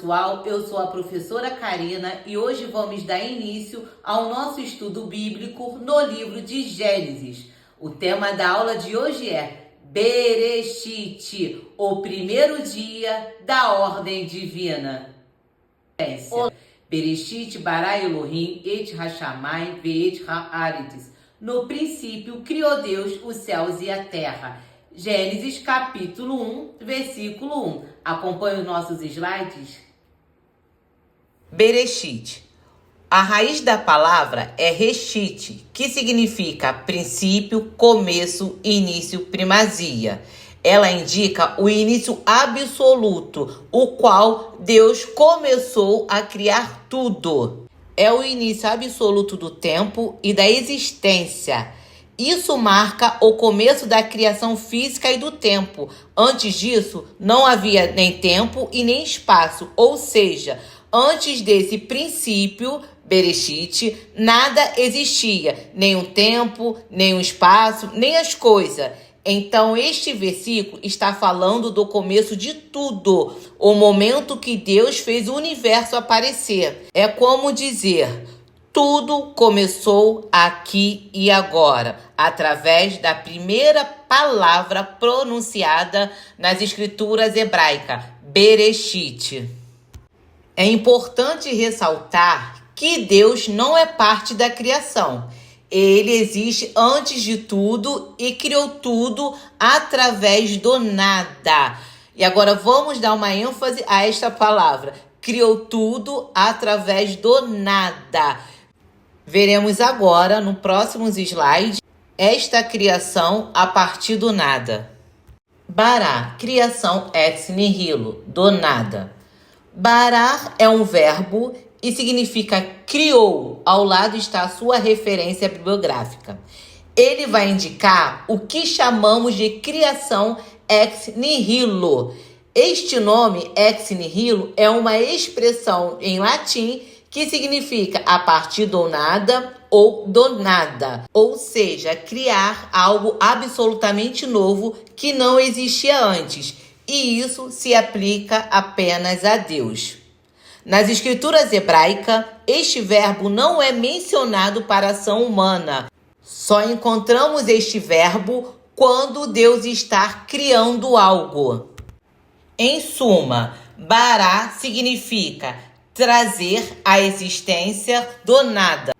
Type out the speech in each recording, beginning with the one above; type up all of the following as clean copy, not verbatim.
pessoal, eu sou a professora Karina e hoje vamos dar início ao nosso estudo bíblico no livro de Gênesis. O tema da aula de hoje é Bereshit, o primeiro dia da ordem divina. Bereshit bara Elohim et hashamayim ve'et haaretz. No princípio criou Deus os céus e a terra. Gênesis capítulo 1, versículo 1. Acompanhe os nossos slides. Bereshit. A raiz da palavra é Reshit, que significa princípio, começo, início, primazia. Ela indica o início absoluto, o qual Deus começou a criar tudo. É o início absoluto do tempo e da existência. Isso marca o começo da criação física e do tempo. Antes disso, não havia nem tempo e nem espaço. Ou seja, antes desse princípio, Bereshit, nada existia. Nem o tempo, nem o espaço, nem as coisas. Então, este versículo está falando do começo de tudo. O momento que Deus fez o universo aparecer. É como dizer... Tudo começou aqui e agora, através da primeira palavra pronunciada nas escrituras hebraicas, Bereshit. É importante ressaltar que Deus não é parte da criação. Ele existe antes de tudo e criou tudo através do nada. E agora vamos dar uma ênfase a esta palavra. Criou tudo através do nada. Veremos agora, no próximos slides, esta criação a partir do nada. Bará, criação ex nihilo, do nada. Barar é um verbo e significa criou. Ao lado está a sua referência bibliográfica. Ele vai indicar o que chamamos de criação ex nihilo. Este nome, ex nihilo, é uma expressão em latim que significa a partir do nada ou do nada. Ou seja, criar algo absolutamente novo que não existia antes. E isso se aplica apenas a Deus. Nas escrituras hebraicas, este verbo não é mencionado para a ação humana. Só encontramos este verbo quando Deus está criando algo. Em suma, bará significa trazer a existência do nada.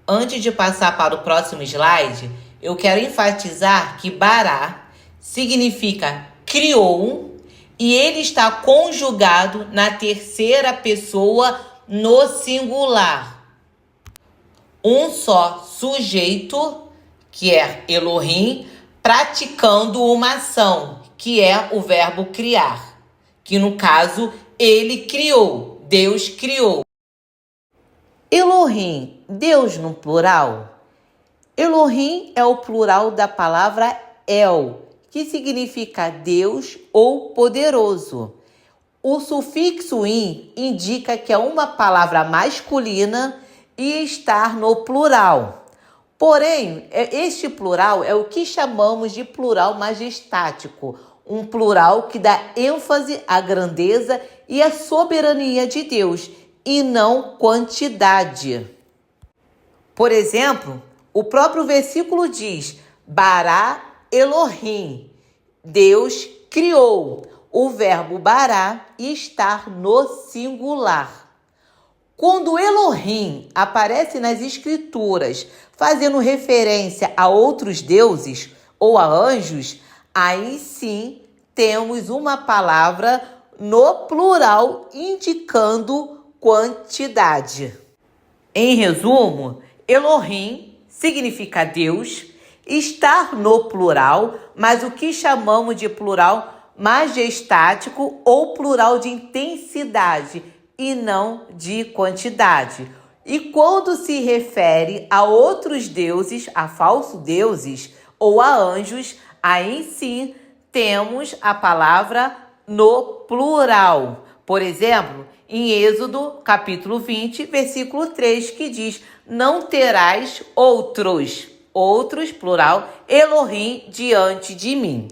Antes de passar para o próximo slide, eu quero enfatizar que bará significa criou e ele está conjugado na terceira pessoa no singular. Um só sujeito, que é Elohim, praticando uma ação, que é o verbo criar, que no caso ele criou. Deus criou. Elohim, Deus no plural? Elohim é o plural da palavra El, que significa Deus ou poderoso. O sufixo in indica que é uma palavra masculina e está no plural. Porém, este plural é o que chamamos de plural majestático, um plural que dá ênfase à grandeza e à soberania de Deus, e não quantidade. Por exemplo, o próprio versículo diz, Bará Elohim, Deus criou. O verbo bará está no singular. Quando Elohim aparece nas escrituras, fazendo referência a outros deuses ou a anjos, aí sim temos uma palavra no plural indicando quantidade. Em resumo, Elohim significa Deus, estar no plural, mas o que chamamos de plural majestático ou plural de intensidade e não de quantidade. E quando se refere a outros deuses, a falsos deuses ou a anjos, aí sim temos a palavra no plural. Por exemplo, em Êxodo, capítulo 20, versículo 3, que diz, não terás outros, plural, Elohim, diante de mim.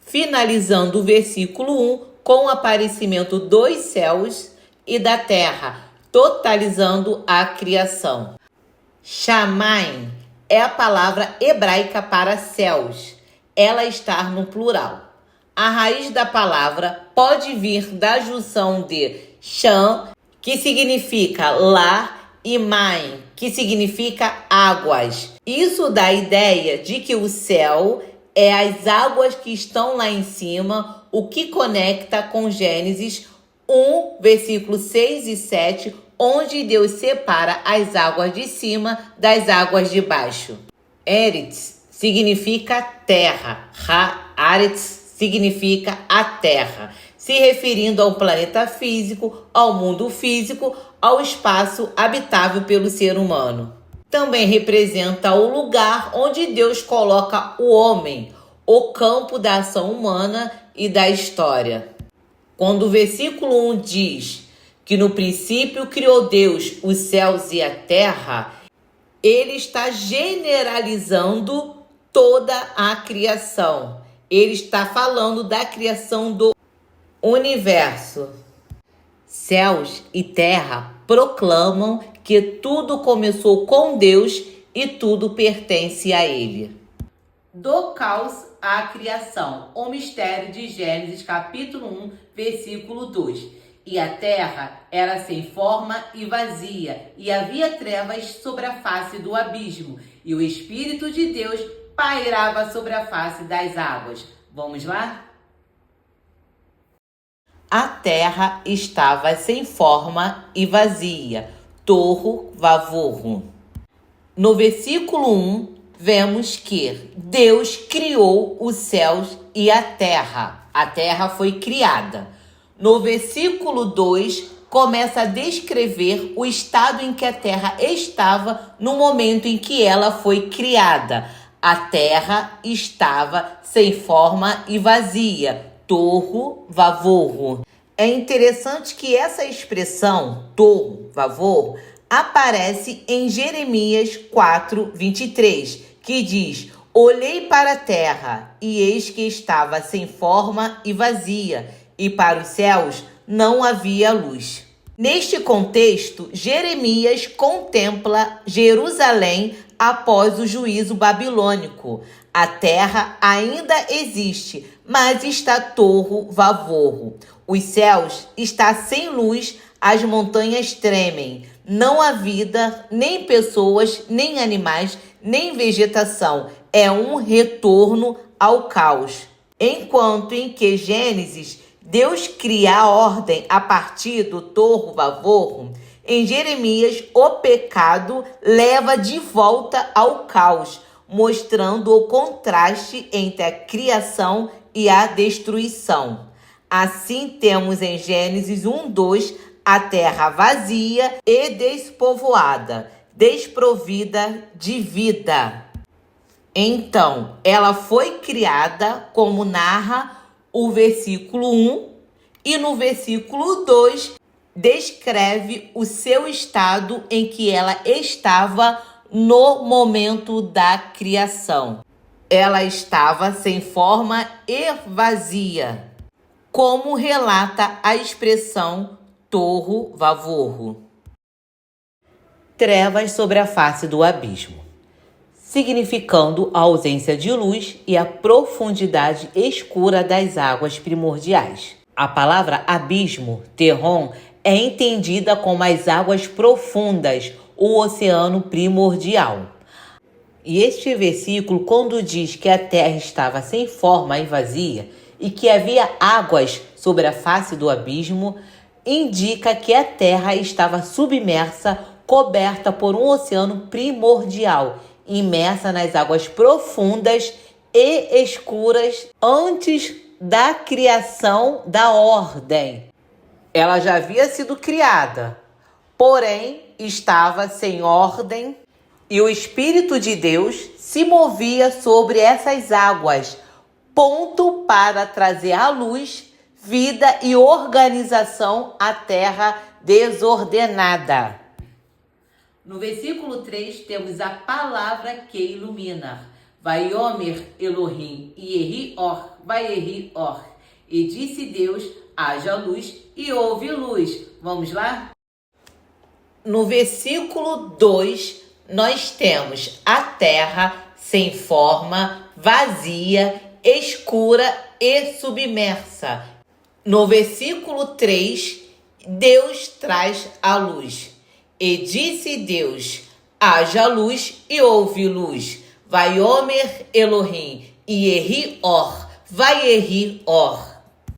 Finalizando o versículo 1 com o aparecimento dos céus e da terra, totalizando a criação. Shamayim é a palavra hebraica para céus. Ela está no plural. A raiz da palavra pode vir da junção de Sham, que significa lar, e Maim, que significa águas. Isso dá a ideia de que o céu é as águas que estão lá em cima, o que conecta com Gênesis 1, versículos 6 e 7, onde Deus separa as águas de cima das águas de baixo. Eretz significa terra, Haaretz significa a terra, se referindo ao planeta físico, ao mundo físico, ao espaço habitável pelo ser humano. Também representa o lugar onde Deus coloca o homem, o campo da ação humana e da história. Quando o versículo 1 diz que no princípio criou Deus os céus e a terra, ele está generalizando toda a criação. Ele está falando da criação do universo. Céus e terra proclamam que tudo começou com Deus e tudo pertence a Ele. Do caos à criação, o mistério de Gênesis capítulo 1, versículo 2. E a terra era sem forma e vazia, e havia trevas sobre a face do abismo, e o Espírito de Deus pairava sobre a face das águas. Vamos lá? A terra estava sem forma e vazia, tohu vavohu. No versículo 1, vemos que Deus criou os céus e a terra. A terra foi criada. No versículo 2, começa a descrever o estado em que a terra estava no momento em que ela foi criada. A terra estava sem forma e vazia, tohu vavohu. É interessante que essa expressão, tohu vavohu, aparece em Jeremias 4, 23, que diz: olhei para a terra, e eis que estava sem forma e vazia, e para os céus não havia luz. Neste contexto, Jeremias contempla Jerusalém após o juízo babilônico. A terra ainda existe, mas está tohu vavohu. Os céus estão sem luz, as montanhas tremem. Não há vida, nem pessoas, nem animais, nem vegetação. É um retorno ao caos. Enquanto em que Gênesis, Deus cria a ordem a partir do tohu vavohu, em Jeremias, o pecado leva de volta ao caos, mostrando o contraste entre a criação e a destruição. Assim temos em Gênesis 1:2 a terra vazia e despovoada, desprovida de vida. Então, ela foi criada, como narra o versículo 1, e no versículo 2 descreve o seu estado em que ela estava no momento da criação. Ela estava sem forma e vazia, como relata a expressão tohu vavohu. Trevas sobre a face do abismo, significando a ausência de luz e a profundidade escura das águas primordiais. A palavra abismo, Tehom, é entendida como as águas profundas, o oceano primordial. E este versículo, quando diz que a terra estava sem forma e vazia e que havia águas sobre a face do abismo, indica que a terra estava submersa, coberta por um oceano primordial, imersa nas águas profundas e escuras antes da criação da ordem. Ela já havia sido criada, porém estava sem ordem, e o Espírito de Deus se movia sobre essas águas, ponto para trazer à luz, vida e organização à terra desordenada. No versículo 3 temos a palavra que ilumina. Vaiomer Elohim Yehi Or, Vayehi Or. E disse Deus, haja luz e houve luz. Vamos lá? No versículo 2, nós temos a terra sem forma, vazia, escura e submersa. No versículo 3, Deus traz a luz. E disse Deus, haja luz e houve luz. Vaiomer Elohim Yeri Or. Vaieri Or.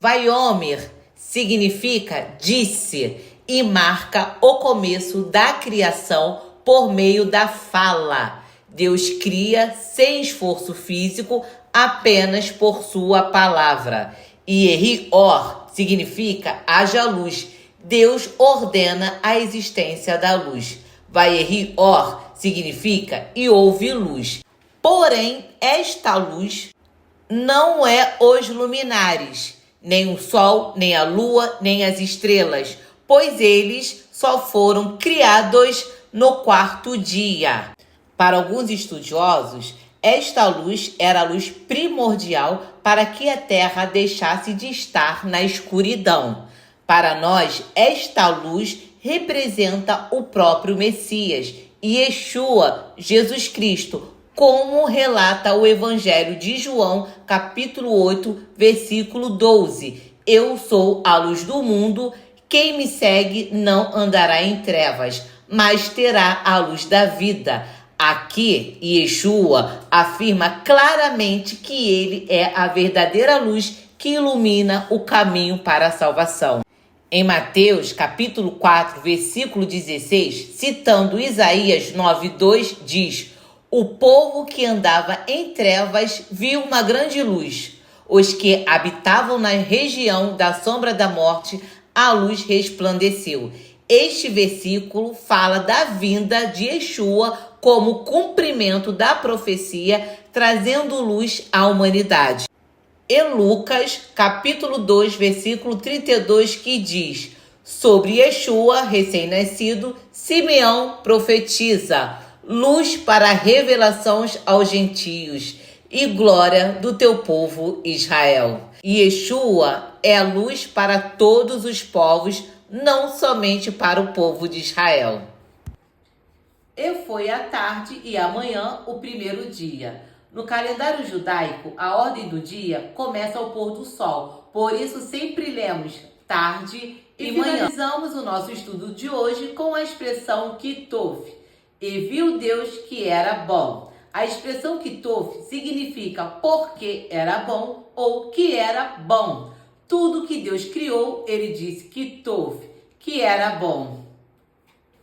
Vaiomer significa disse e marca o começo da criação por meio da fala. Deus cria sem esforço físico, apenas por sua palavra. Yeri Or significa haja luz. Deus ordena a existência da luz. Vaieri Or significa e houve luz. Porém, esta luz não é os luminares, nem o sol, nem a lua, nem as estrelas, pois eles só foram criados no quarto dia. Para alguns estudiosos, esta luz era a luz primordial para que a terra deixasse de estar na escuridão. Para nós, esta luz representa o próprio Messias, Yeshua, Jesus Cristo, como relata o Evangelho de João, capítulo 8, versículo 12. Eu sou a luz do mundo, quem me segue não andará em trevas, mas terá a luz da vida. Aqui, Yeshua afirma claramente que ele é a verdadeira luz que ilumina o caminho para a salvação. Em Mateus, capítulo 4, versículo 16, citando Isaías 9:2, diz: o povo que andava em trevas viu uma grande luz. Os que habitavam na região da sombra da morte, a luz resplandeceu. Este versículo fala da vinda de Yeshua como cumprimento da profecia, trazendo luz à humanidade. E Lucas, capítulo 2, versículo 32, que diz: sobre Yeshua, recém-nascido, Simeão profetiza: luz para revelações aos gentios e glória do teu povo Israel. Yeshua é a luz para todos os povos, não somente para o povo de Israel. E foi a tarde e amanhã o primeiro dia. No calendário judaico, a ordem do dia começa ao pôr do sol. Por isso, sempre lemos tarde e manhã. Finalizamos o nosso estudo de hoje com a expressão Kitov. E viu Deus que era bom. A expressão Kitov significa porque era bom ou que era bom. Tudo que Deus criou, ele disse Kitov, que era bom.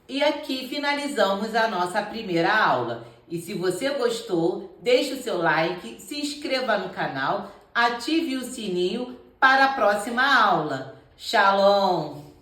E aqui finalizamos a nossa primeira aula. E se você gostou, deixe o seu like, se inscreva no canal, ative o sininho para a próxima aula. Shalom!